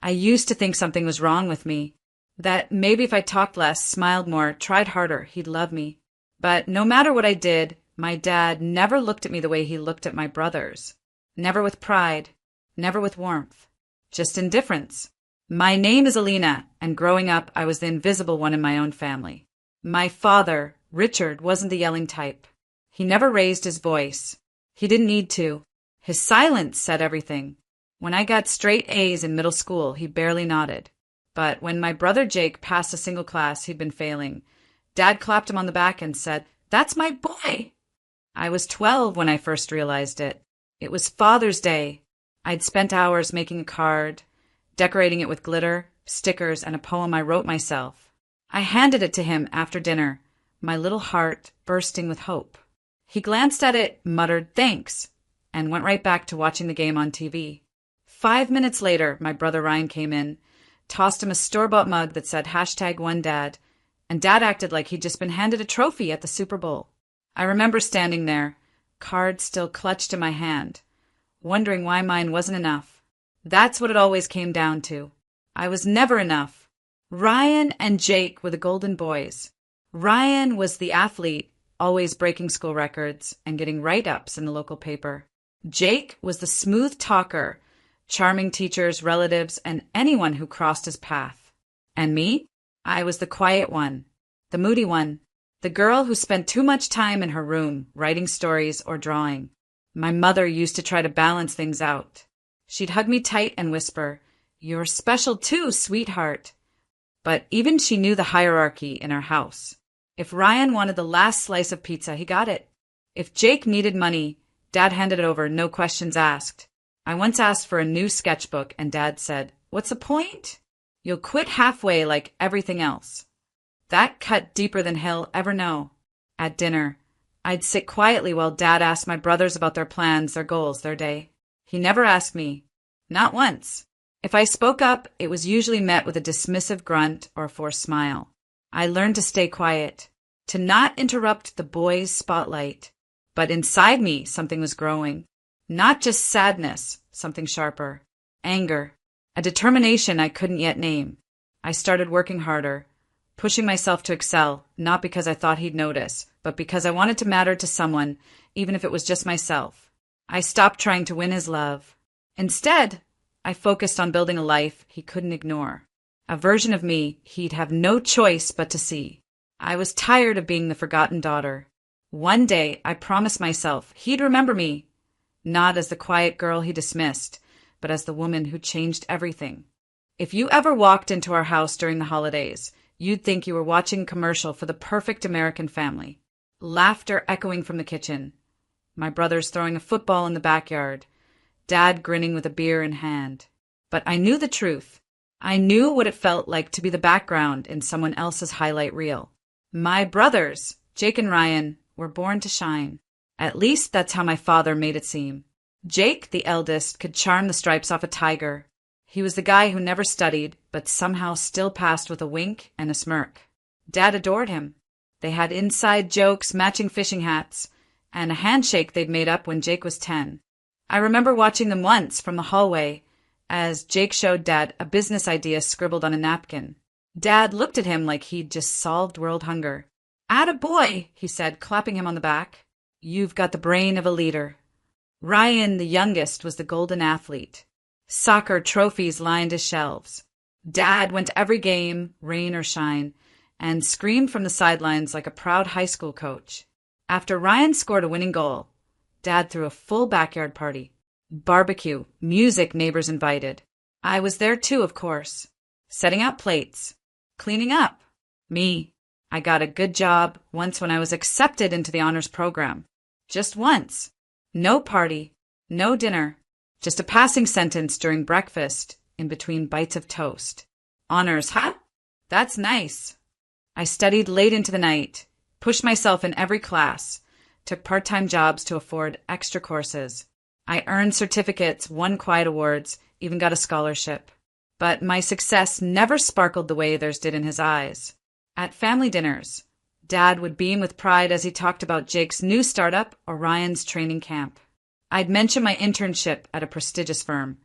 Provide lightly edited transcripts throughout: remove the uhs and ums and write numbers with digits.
I used to think something was wrong with me, that maybe if I talked less, smiled more, tried harder, he'd love me. But no matter what I did, my dad never looked at me the way he looked at my brothers. Never with pride, never with warmth, just indifference. My name is Alina, and growing up, I was the invisible one in my own family. My father, Richard, wasn't the yelling type. He never raised his voice. He didn't need to. His silence said everything. When I got straight A's in middle school, he barely nodded. But when my brother Jake passed a single class he'd been failing, Dad clapped him on the back and said, "That's my boy." I was 12 when I first realized it. It was Father's Day. I'd spent hours making a card, decorating it with glitter, stickers, and a poem I wrote myself. I handed it to him after dinner, my little heart bursting with hope. He glanced at it, muttered thanks, and went right back to watching the game on TV. 5 minutes later, my brother Ryan came in, tossed him a store-bought mug that said #OneDad, and Dad acted like he'd just been handed a trophy at the Super Bowl. I remember standing there, card still clutched in my hand, wondering why mine wasn't enough. That's what it always came down to. I was never enough. Ryan and Jake were the golden boys. Ryan was the athlete, always breaking school records and getting write-ups in the local paper. Jake was the smooth talker, charming teachers, relatives, and anyone who crossed his path. And me? I was the quiet one, the moody one, the girl who spent too much time in her room writing stories or drawing. My mother used to try to balance things out. She'd hug me tight and whisper, "You're special too, sweetheart." But even she knew the hierarchy in our house. If Ryan wanted the last slice of pizza, he got it. If Jake needed money, Dad handed it over, no questions asked. I once asked for a new sketchbook, and Dad said, "What's the point? You'll quit halfway like everything else." That cut deeper than he'll ever know. At dinner, I'd sit quietly while Dad asked my brothers about their plans, their goals, their day. He never asked me. Not once. If I spoke up, it was usually met with a dismissive grunt or a forced smile. I learned to stay quiet, to not interrupt the boys' spotlight. But inside me, something was growing. Not just sadness, something sharper. Anger. A determination I couldn't yet name. I started working harder, pushing myself to excel, not because I thought he'd notice, but because I wanted to matter to someone, even if it was just myself. I stopped trying to win his love. Instead, I focused on building a life he couldn't ignore. A version of me he'd have no choice but to see. I was tired of being the forgotten daughter. One day, I promised myself he'd remember me, not as the quiet girl he dismissed, but as the woman who changed everything. If you ever walked into our house during the holidays, you'd think you were watching a commercial for the perfect American family. Laughter echoing from the kitchen. My brothers throwing a football in the backyard. Dad grinning with a beer in hand. But I knew the truth. I knew what it felt like to be the background in someone else's highlight reel. My brothers, Jake and Ryan, were born to shine. At least that's how my father made it seem. Jake, the eldest, could charm the stripes off a tiger. He was the guy who never studied, but somehow still passed with a wink and a smirk. Dad adored him. They had inside jokes, matching fishing hats, and a handshake they'd made up when Jake was 10. I remember watching them once from the hallway as Jake showed Dad a business idea scribbled on a napkin. Dad looked at him like he'd just solved world hunger. "Atta boy," he said, clapping him on the back. "You've got the brain of a leader." Ryan, the youngest, was the golden athlete. Soccer trophies lined his shelves. Dad went to every game, rain or shine, and screamed from the sidelines like a proud high school coach. After Ryan scored a winning goal, Dad threw a full backyard party. Barbecue, music, neighbors invited. I was there too, of course. Setting out plates. Cleaning up. Me. I got a good job once when I was accepted into the honors program. Just once. No party. No dinner. Just a passing sentence during breakfast in between bites of toast. Honors, huh? That's nice. I studied late into the night, pushed myself in every class, took part-time jobs to afford extra courses. I earned certificates, won quiet awards, even got a scholarship. But my success never sparkled the way theirs did in his eyes. At family dinners, Dad would beam with pride as he talked about Jake's new startup or Ryan's training camp. I'd mention my internship at a prestigious firm,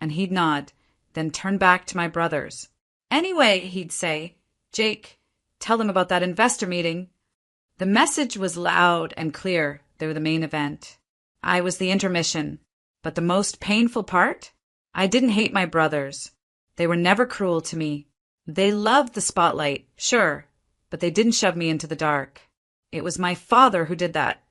and he'd nod, then turn back to my brothers. Anyway, he'd say, Jake, tell them about that investor meeting. The message was loud and clear. They were the main event. I was the intermission. But the most painful part? I didn't hate my brothers. They were never cruel to me. They loved the spotlight, sure, but they didn't shove me into the dark. It was my father who did that,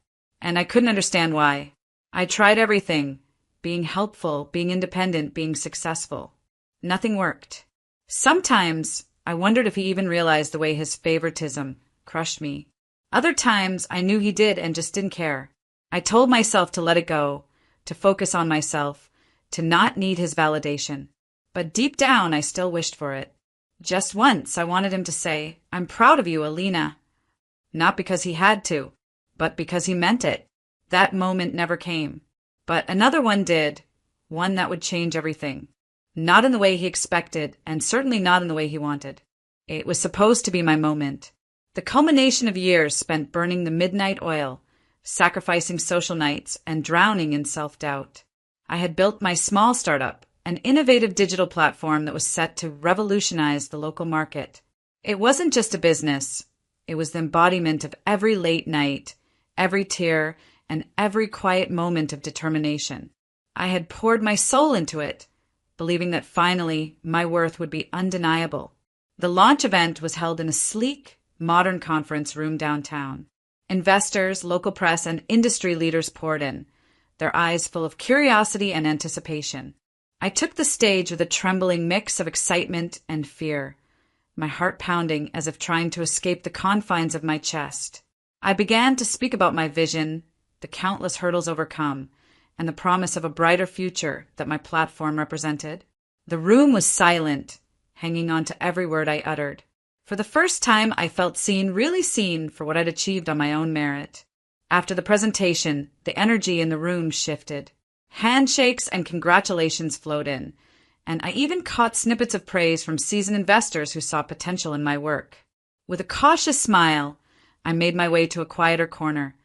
and I couldn't understand why. I tried everything, being helpful, being independent, being successful. Nothing worked. Sometimes I wondered if he even realized the way his favoritism crushed me. Other times I knew he did and just didn't care. I told myself to let it go, to focus on myself, to not need his validation. But deep down I still wished for it. Just once I wanted him to say, I'm proud of you, Alina. Not because he had to, but because he meant it. That moment never came. But another one did, one that would change everything. Not in the way he expected, and certainly not in the way he wanted. It was supposed to be my moment. The culmination of years spent burning the midnight oil, sacrificing social nights, and drowning in self-doubt. I had built my small startup, an innovative digital platform that was set to revolutionize the local market. It wasn't just a business. It was the embodiment of every late night, every tear, and every quiet moment of determination. I had poured my soul into it, believing that finally my worth would be undeniable. The launch event was held in a sleek, modern conference room downtown. Investors, local press, and industry leaders poured in, their eyes full of curiosity and anticipation. I took the stage with a trembling mix of excitement and fear, my heart pounding as if trying to escape the confines of my chest. I began to speak about my vision, the countless hurdles overcome, and the promise of a brighter future that my platform represented. The room was silent, hanging on to every word I uttered. For the first time, I felt seen, really seen, for what I'd achieved on my own merit. After the presentation, the energy in the room shifted. Handshakes and congratulations flowed in, and I even caught snippets of praise from seasoned investors who saw potential in my work. With a cautious smile, I made my way to a quieter corner,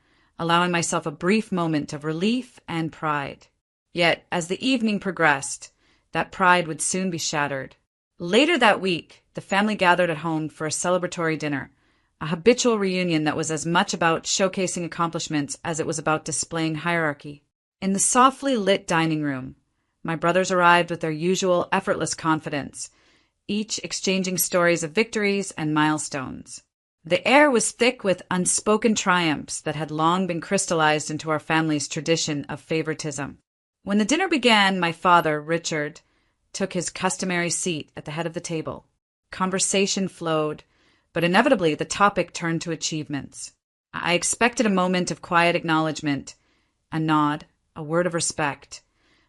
allowing myself a brief moment of relief and pride. Yet, as the evening progressed, that pride would soon be shattered. Later that week, the family gathered at home for a celebratory dinner, a habitual reunion that was as much about showcasing accomplishments as it was about displaying hierarchy. In the softly lit dining room, my brothers arrived with their usual effortless confidence, each exchanging stories of victories and milestones. The air was thick with unspoken triumphs that had long been crystallized into our family's tradition of favoritism. When the dinner began, my father, Richard, took his customary seat at the head of the table. Conversation flowed, but inevitably the topic turned to achievements. I expected a moment of quiet acknowledgement, a nod, a word of respect,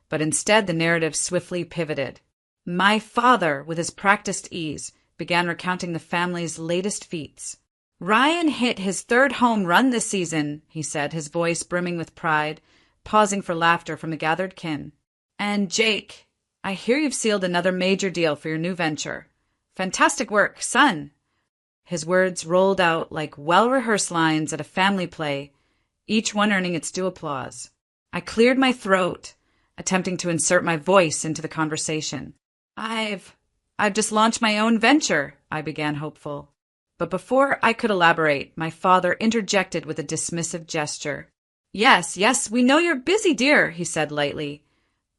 but instead the narrative swiftly pivoted. My father, with his practiced ease, began recounting the family's latest feats. Ryan hit his third home run this season, he said, his voice brimming with pride, pausing for laughter from the gathered kin. And Jake, I hear you've sealed another major deal for your new venture. Fantastic work, son. His words rolled out like well-rehearsed lines at a family play, each one earning its due applause. I cleared my throat, attempting to insert my voice into the conversation. I've just launched my own venture, I began hopeful. But before I could elaborate, my father interjected with a dismissive gesture. Yes, we know you're busy, dear, he said lightly,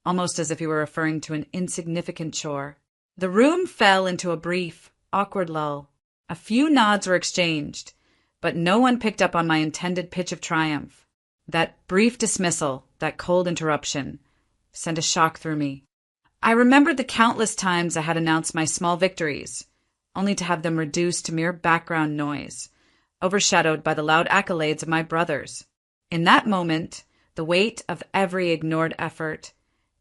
almost as if he were referring to an insignificant chore. The room fell into a brief, awkward lull. A few nods were exchanged, but no one picked up on my intended pitch of triumph. That brief dismissal, that cold interruption, sent a shock through me. I remembered the countless times I had announced my small victories, only to have them reduced to mere background noise, overshadowed by the loud accolades of my brothers. In that moment, the weight of every ignored effort,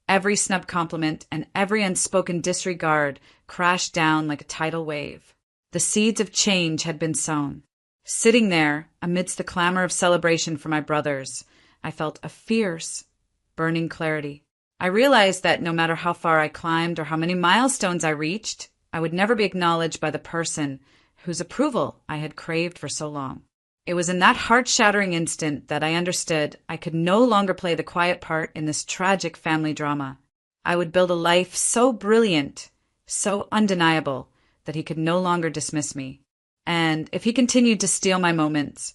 every snub compliment, and every unspoken disregard crashed down like a tidal wave. The seeds of change had been sown. Sitting there, amidst the clamor of celebration for my brothers, I felt a fierce, burning clarity. I realized that no matter how far I climbed or how many milestones I reached, I would never be acknowledged by the person whose approval I had craved for so long. It was in that heart-shattering instant that I understood I could no longer play the quiet part in this tragic family drama. I would build a life so brilliant, so undeniable, that he could no longer dismiss me. And if he continued to steal my moments,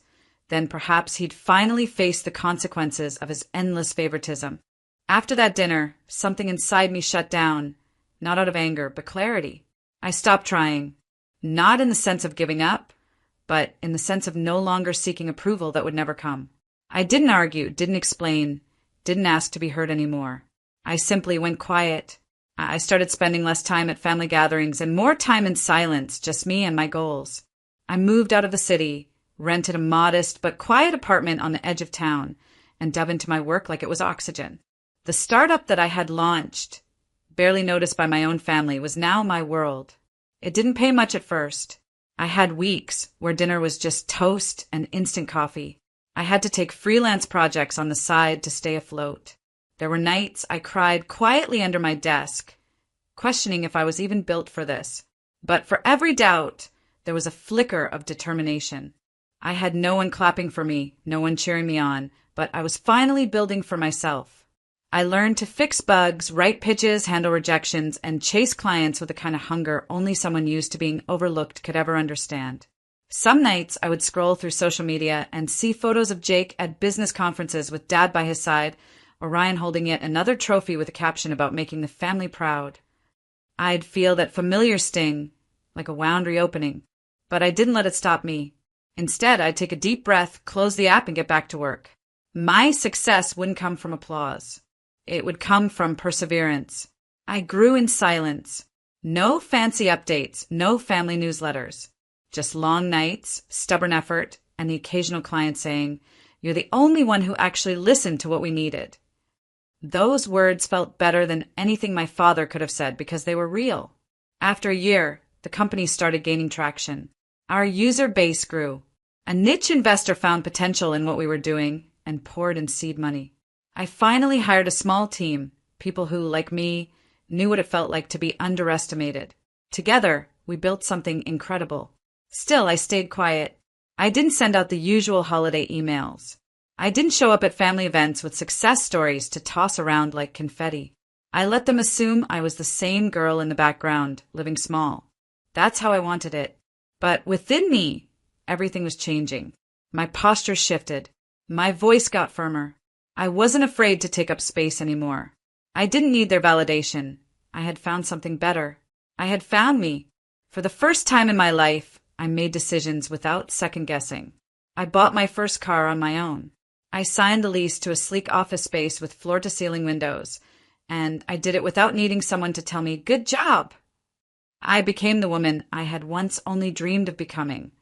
then perhaps he'd finally face the consequences of his endless favoritism. After that dinner, something inside me shut down, not out of anger, but clarity. I stopped trying, not in the sense of giving up, but in the sense of no longer seeking approval that would never come. I didn't argue, didn't explain, didn't ask to be heard anymore. I simply went quiet. I started spending less time at family gatherings and more time in silence, just me and my goals. I moved out of the city, rented a modest but quiet apartment on the edge of town, and dove into my work like it was oxygen. The startup that I had launched, barely noticed by my own family, was now my world. It didn't pay much at first. I had weeks where dinner was just toast and instant coffee. I had to take freelance projects on the side to stay afloat. There were nights I cried quietly under my desk, questioning if I was even built for this. But for every doubt, there was a flicker of determination. I had no one clapping for me, no one cheering me on, but I was finally building for myself. I learned to fix bugs, write pitches, handle rejections, and chase clients with the kind of hunger only someone used to being overlooked could ever understand. Some nights I would scroll through social media and see photos of Jake at business conferences with Dad by his side, or Ryan holding yet another trophy with a caption about making the family proud. I'd feel that familiar sting, like a wound reopening, but I didn't let it stop me. Instead, I'd take a deep breath, close the app, and get back to work. My success wouldn't come from applause. It would come from perseverance. I grew in silence. No fancy updates, no family newsletters. Just long nights, stubborn effort, and the occasional client saying, "You're the only one who actually listened to what we needed." Those words felt better than anything my father could have said because they were real. After a year, the company started gaining traction. Our user base grew. A niche investor found potential in what we were doing and poured in seed money. I finally hired a small team, people who, like me, knew what it felt like to be underestimated. Together, we built something incredible. Still, I stayed quiet. I didn't send out the usual holiday emails. I didn't show up at family events with success stories to toss around like confetti. I let them assume I was the same girl in the background, living small. That's how I wanted it. But within me, everything was changing. My posture shifted. My voice got firmer. I wasn't afraid to take up space anymore. I didn't need their validation. I had found something better. I had found me. For the first time in my life, I made decisions without second guessing. I bought my first car on my own. I signed the lease to a sleek office space with floor-to-ceiling windows, and I did it without needing someone to tell me, "Good job." I became the woman I had once only dreamed of becoming,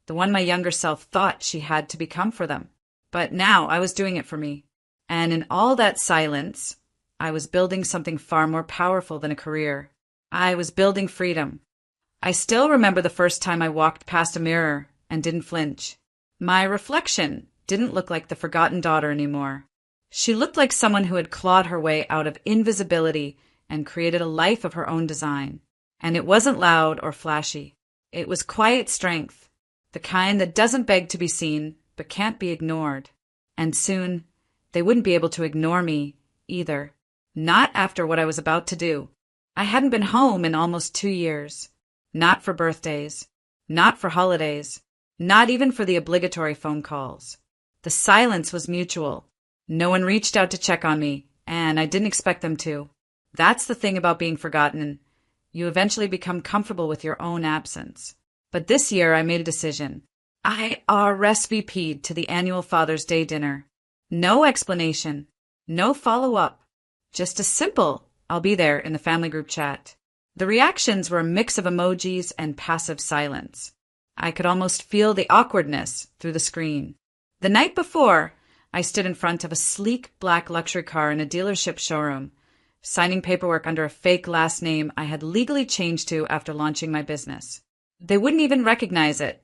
the one my younger self thought she had to become for them. But now I was doing it for me. And in all that silence, I was building something far more powerful than a career. I was building freedom. I still remember the first time I walked past a mirror and didn't flinch. My reflection didn't look like the forgotten daughter anymore. She looked like someone who had clawed her way out of invisibility and created a life of her own design. And it wasn't loud or flashy. It was quiet strength, the kind that doesn't beg to be seen but can't be ignored. And soon, they wouldn't be able to ignore me either. Not after what I was about to do. I hadn't been home in almost 2 years. Not for birthdays. Not for holidays. Not even for the obligatory phone calls. The silence was mutual. No one reached out to check on me, and I didn't expect them to. That's the thing about being forgotten. You eventually become comfortable with your own absence. But this year I made a decision. I RSVP'd to the annual Father's Day dinner. No explanation. No follow-up. Just a simple, "I'll be there" in the family group chat. The reactions were a mix of emojis and passive silence. I could almost feel the awkwardness through the screen. The night before, I stood in front of a sleek black luxury car in a dealership showroom, signing paperwork under a fake last name I had legally changed to after launching my business. They wouldn't even recognize it.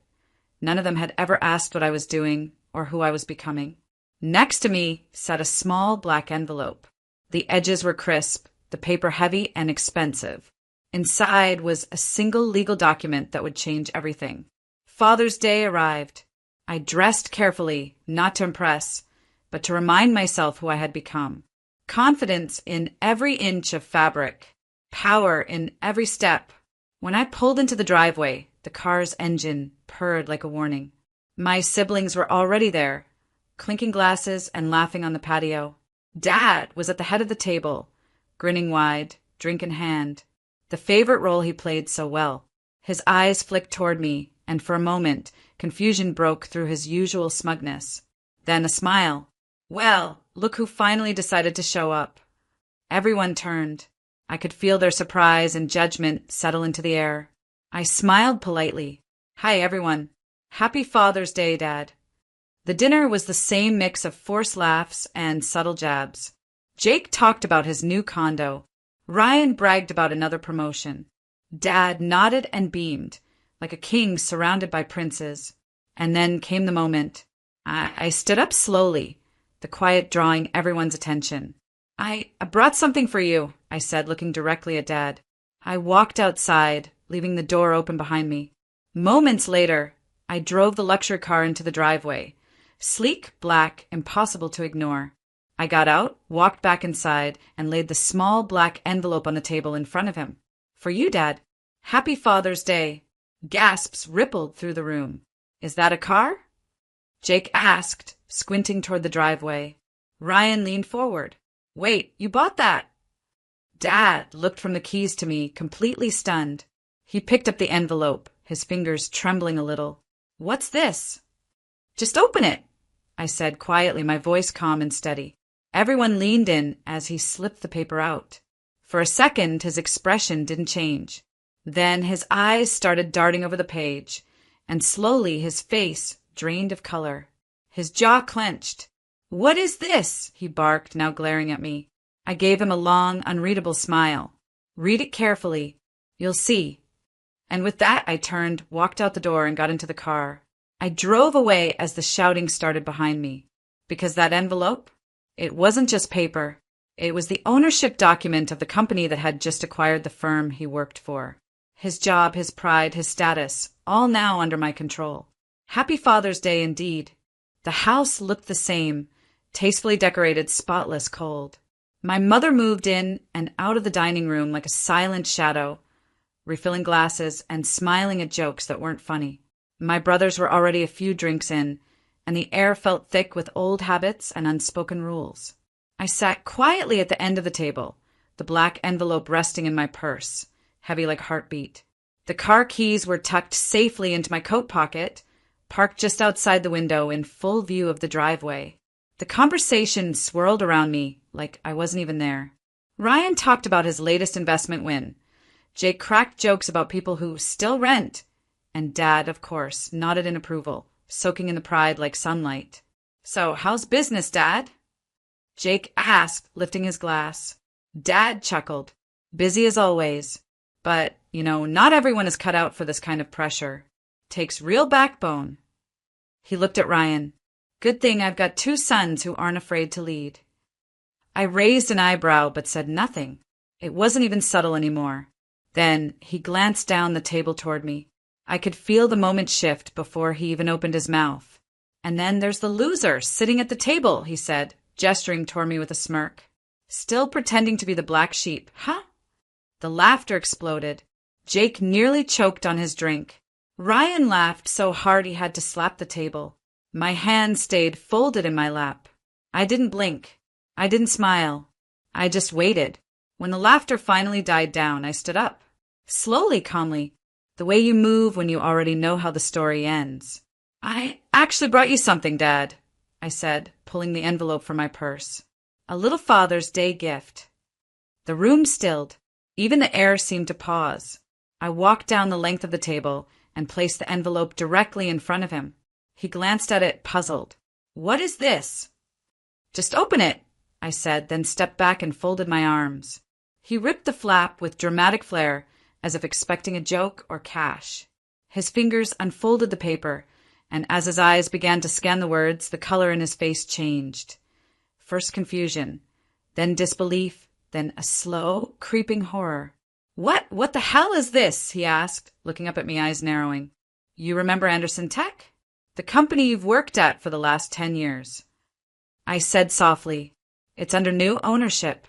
None of them had ever asked what I was doing or who I was becoming. Next to me sat a small black envelope. The edges were crisp, the paper heavy and expensive. Inside was a single legal document that would change everything. Father's Day arrived. I dressed carefully, not to impress, but to remind myself who I had become. confidence in every inch of fabric, power in every step. When I pulled into the driveway, the car's engine purred like a warning. My siblings were already there, clinking glasses and laughing on the patio. Dad was at the head of the table, grinning wide, drink in hand, the favorite role he played so well. His eyes flicked toward me, and for a moment, confusion broke through his usual smugness. Then a smile. Well, look who finally decided to show up. Everyone turned. I could feel their surprise and judgment settle into the air. I smiled politely. Hi, everyone. Happy Father's Day, Dad. The dinner was the same mix of forced laughs and subtle jabs. Jake talked about his new condo. Ryan bragged about another promotion. Dad nodded and beamed, like a king surrounded by princes. And then came the moment. I stood up slowly, the quiet drawing everyone's attention. I brought something for you, I said, looking directly at Dad. I walked outside, leaving the door open behind me. Moments later, I drove the luxury car into the driveway. Sleek, black, impossible to ignore. I got out, walked back inside, and laid the small black envelope on the table in front of him. For you, Dad. Happy Father's Day. Gasps rippled through the room. Is that a car? Jake asked, squinting toward the driveway. Ryan leaned forward. Wait, you bought that? Dad looked from the keys to me, completely stunned. He picked up the envelope, his fingers trembling a little. What's this? Just open it, I said quietly, my voice calm and steady. Everyone leaned in as he slipped the paper out. For a second, his expression didn't change. Then his eyes started darting over the page, and slowly his face drained of color. His jaw clenched. What is this? He barked, now glaring at me. I gave him a long, unreadable smile. Read it carefully. You'll see. And with that, I turned, walked out the door, and got into the car. I drove away as the shouting started behind me. Because that envelope? It wasn't just paper. It was the ownership document of the company that had just acquired the firm he worked for. His job, his pride, his status, all now under my control. Happy Father's Day indeed. The house looked the same, tastefully decorated, spotless, cold. My mother moved in and out of the dining room like a silent shadow, refilling glasses and smiling at jokes that weren't funny. My brothers were already a few drinks in, and the air felt thick with old habits and unspoken rules. I sat quietly at the end of the table, the black envelope resting in my purse, heavy like heartbeat. The car keys were tucked safely into my coat pocket, parked just outside the window in full view of the driveway. The conversation swirled around me like I wasn't even there. Ryan talked about his latest investment win. Jake cracked jokes about people who still rent. And Dad, of course, nodded in approval, soaking in the pride like sunlight. So, how's business, Dad? Jake asked, lifting his glass. Dad chuckled. Busy as always. But, not everyone is cut out for this kind of pressure. Takes real backbone. He looked at Ryan. Good thing I've got 2 sons who aren't afraid to lead. I raised an eyebrow but said nothing. It wasn't even subtle anymore. Then he glanced down the table toward me. I could feel the moment shift before he even opened his mouth. And then there's the loser sitting at the table, he said, gesturing toward me with a smirk. Still pretending to be the black sheep, huh? The laughter exploded. Jake nearly choked on his drink. Ryan laughed so hard he had to slap the table. My hand stayed folded in my lap. I didn't blink. I didn't smile. I just waited. When the laughter finally died down, I stood up. Slowly, calmly. The way you move when you already know how the story ends. I actually brought you something, Dad, I said, pulling the envelope from my purse. A little Father's Day gift. The room stilled. Even the air seemed to pause. I walked down the length of the table and placed the envelope directly in front of him. He glanced at it, puzzled. What is this? Just open it, I said, then stepped back and folded my arms. He ripped the flap with dramatic flair, as if expecting a joke or cash. His fingers unfolded the paper, and as his eyes began to scan the words, the color in his face changed. First confusion, then disbelief, then a slow, creeping horror. What the hell is this? He asked, looking up at me, eyes narrowing. You remember Anderson Tech? The company you've worked at for the last 10 years. I said softly, It's under new ownership.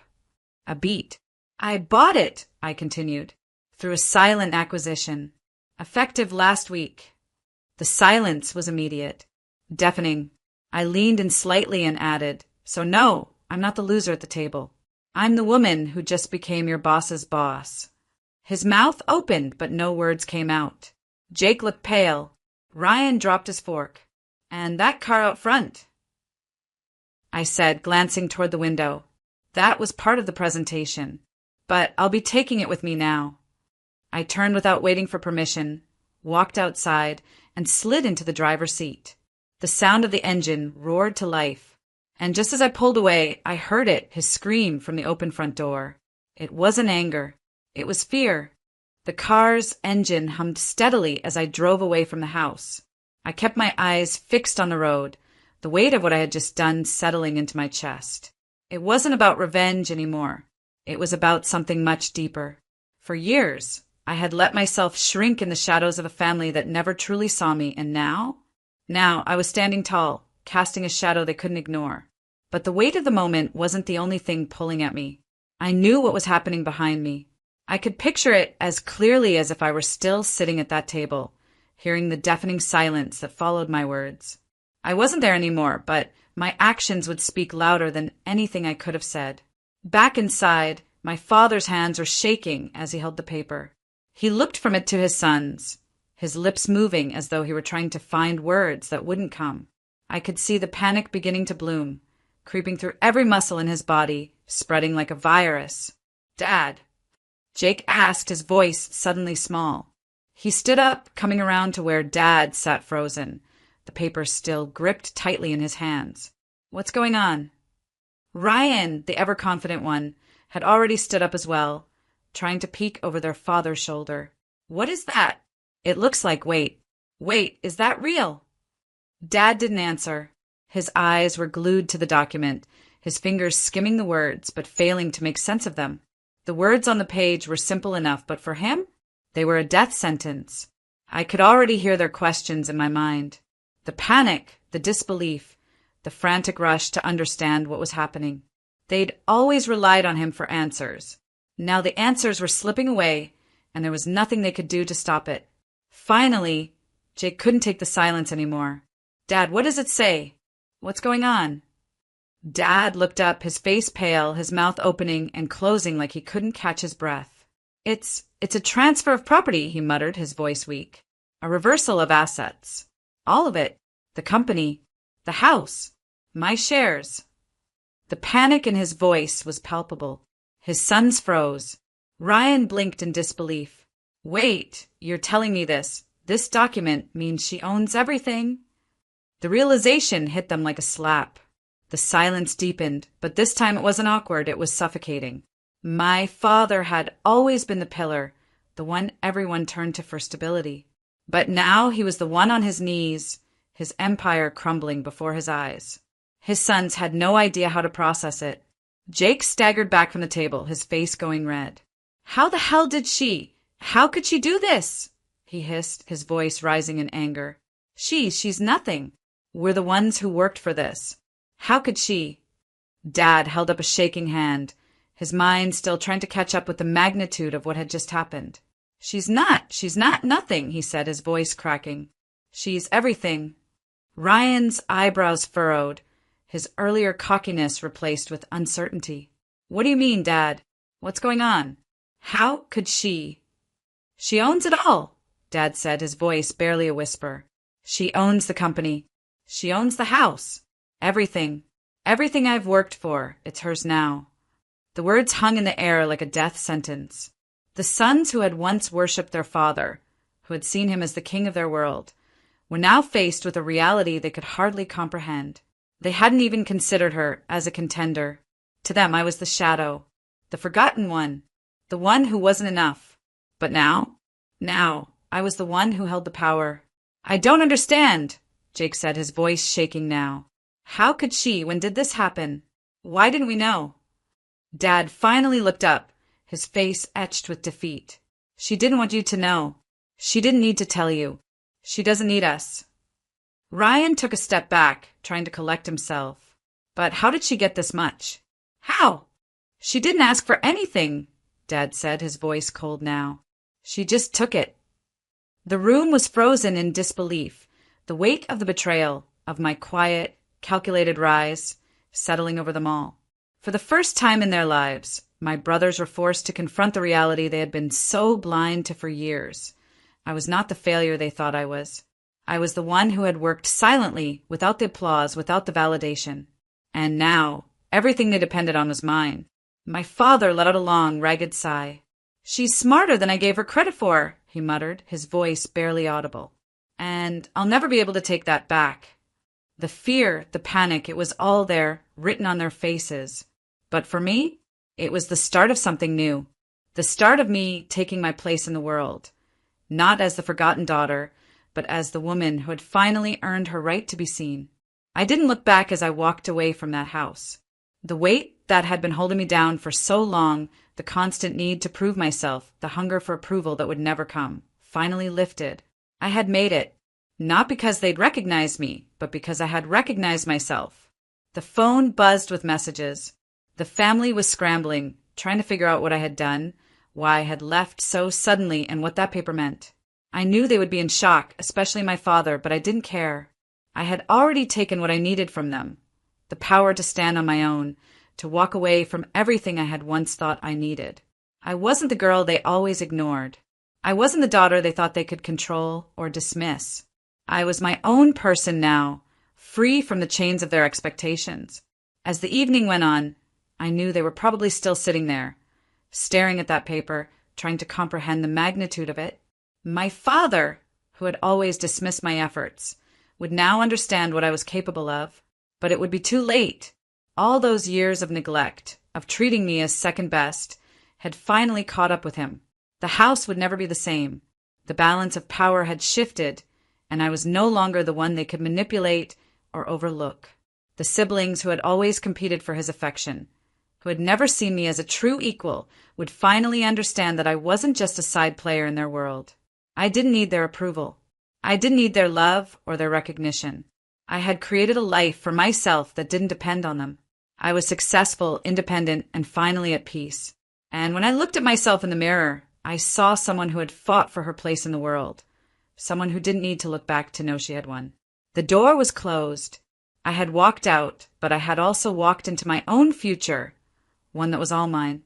A beat. I bought it, I continued, through a silent acquisition. Effective last week. The silence was immediate, deafening. I leaned in slightly and added, so no, I'm not the loser at the table. I'm the woman who just became your boss's boss. His mouth opened, but no words came out. Jake looked pale. Ryan dropped his fork. And that car out front, I said, glancing toward the window. That was part of the presentation, but I'll be taking it with me now. I turned without waiting for permission, walked outside, and slid into the driver's seat. The sound of the engine roared to life, and just as I pulled away, I heard his scream from the open front door. It wasn't anger. It was fear. The car's engine hummed steadily as I drove away from the house. I kept my eyes fixed on the road, the weight of what I had just done settling into my chest. It wasn't about revenge anymore. It was about something much deeper. For years, I had let myself shrink in the shadows of a family that never truly saw me, and now I was standing tall, casting a shadow they couldn't ignore. But the weight of the moment wasn't the only thing pulling at me. I knew what was happening behind me. I could picture it as clearly as if I were still sitting at that table, hearing the deafening silence that followed my words. I wasn't there anymore, but my actions would speak louder than anything I could have said. Back inside, my father's hands were shaking as he held the paper. He looked from it to his son's, his lips moving as though he were trying to find words that wouldn't come. I could see the panic beginning to bloom, creeping through every muscle in his body, spreading like a virus. "Dad," Jake asked, his voice suddenly small. He stood up, coming around to where Dad sat frozen, the paper still gripped tightly in his hands. "What's going on?" Ryan, the ever-confident one, had already stood up as well, trying to peek over their father's shoulder. "What is that? It looks like Wait, is that real?" Dad didn't answer. His eyes were glued to the document, his fingers skimming the words, but failing to make sense of them. The words on the page were simple enough, but for him, they were a death sentence. I could already hear their questions in my mind. The panic, the disbelief, the frantic rush to understand what was happening. They'd always relied on him for answers. Now the answers were slipping away, and there was nothing they could do to stop it. Finally, Jake couldn't take the silence anymore. "Dad, what does it say? What's going on?" Dad looked up, his face pale, his mouth opening and closing like he couldn't catch his breath. It's a transfer of property," he muttered, his voice weak. "A reversal of assets. All of it. The company. The house. My shares." The panic in his voice was palpable. His sons froze. Ryan blinked in disbelief. "Wait, you're telling me this. This document means she owns everything?" The realization hit them like a slap. The silence deepened, but this time it wasn't awkward, it was suffocating. My father had always been the pillar, the one everyone turned to for stability. But now he was the one on his knees, his empire crumbling before his eyes. His sons had no idea how to process it. Jake staggered back from the table, his face going red. How could she do this?" he hissed, his voice rising in anger. She's nothing. We're the ones who worked for this. How could she?" Dad held up a shaking hand, his mind still trying to catch up with the magnitude of what had just happened. She's not nothing," he said, his voice cracking. "She's everything." Ryan's eyebrows furrowed, his earlier cockiness replaced with uncertainty. "What do you mean, Dad? What's going on? How could she?" "She owns it all," Dad said, his voice barely a whisper. "She owns the company. She owns the house. Everything. Everything I've worked for, it's hers now." The words hung in the air like a death sentence. The sons who had once worshipped their father, who had seen him as the king of their world, were now faced with a reality they could hardly comprehend. They hadn't even considered her as a contender. To them, I was the shadow, the forgotten one, the one who wasn't enough. But now, I was the one who held the power. "I don't understand," Jake said, his voice shaking now. "How could she? When did this happen? Why didn't we know?" Dad finally looked up, his face etched with defeat. "She didn't want you to know. She didn't need to tell you. She doesn't need us." Ryan took a step back, trying to collect himself. "But how did she get this much?" How? She didn't ask for anything, Dad said, his voice cold now. She just took it. The room was frozen in disbelief, the weight of the betrayal, of my quiet, calculated rise, settling over them all. For the first time in their lives, my brothers were forced to confront the reality they had been so blind to for years. I was not the failure they thought I was. I was the one who had worked silently, without the applause, without the validation. And now, everything they depended on was mine. My father let out a long, ragged sigh. "She's smarter than I gave her credit for," he muttered, his voice barely audible. And I'll never be able to take that back. The fear, the panic, it was all there, written on their faces. But for me, it was the start of something new. The start of me taking my place in the world. Not as the forgotten daughter, but as the woman who had finally earned her right to be seen. I didn't look back as I walked away from that house. The weight that had been holding me down for so long, the constant need to prove myself, the hunger for approval that would never come, finally lifted. I had made it, not because they'd recognized me, but because I had recognized myself. The phone buzzed with messages. The family was scrambling, trying to figure out what I had done, why I had left so suddenly, and what that paper meant. I knew they would be in shock, especially my father, but I didn't care. I had already taken what I needed from them. The power to stand on my own, to walk away from everything I had once thought I needed. I wasn't the girl they always ignored. I wasn't the daughter they thought they could control or dismiss. I was my own person now, free from the chains of their expectations. As the evening went on, I knew they were probably still sitting there, staring at that paper, trying to comprehend the magnitude of it. My father, who had always dismissed my efforts, would now understand what I was capable of, but it would be too late. All those years of neglect, of treating me as second best, had finally caught up with him. The house would never be the same. The balance of power had shifted, and I was no longer the one they could manipulate or overlook. The siblings who had always competed for his affection, who had never seen me as a true equal, would finally understand that I wasn't just a side player in their world. I didn't need their approval. I didn't need their love or their recognition. I had created a life for myself that didn't depend on them. I was successful, independent, and finally at peace. And when I looked at myself in the mirror, I saw someone who had fought for her place in the world. Someone who didn't need to look back to know she had won. The door was closed. I had walked out, but I had also walked into my own future, one that was all mine.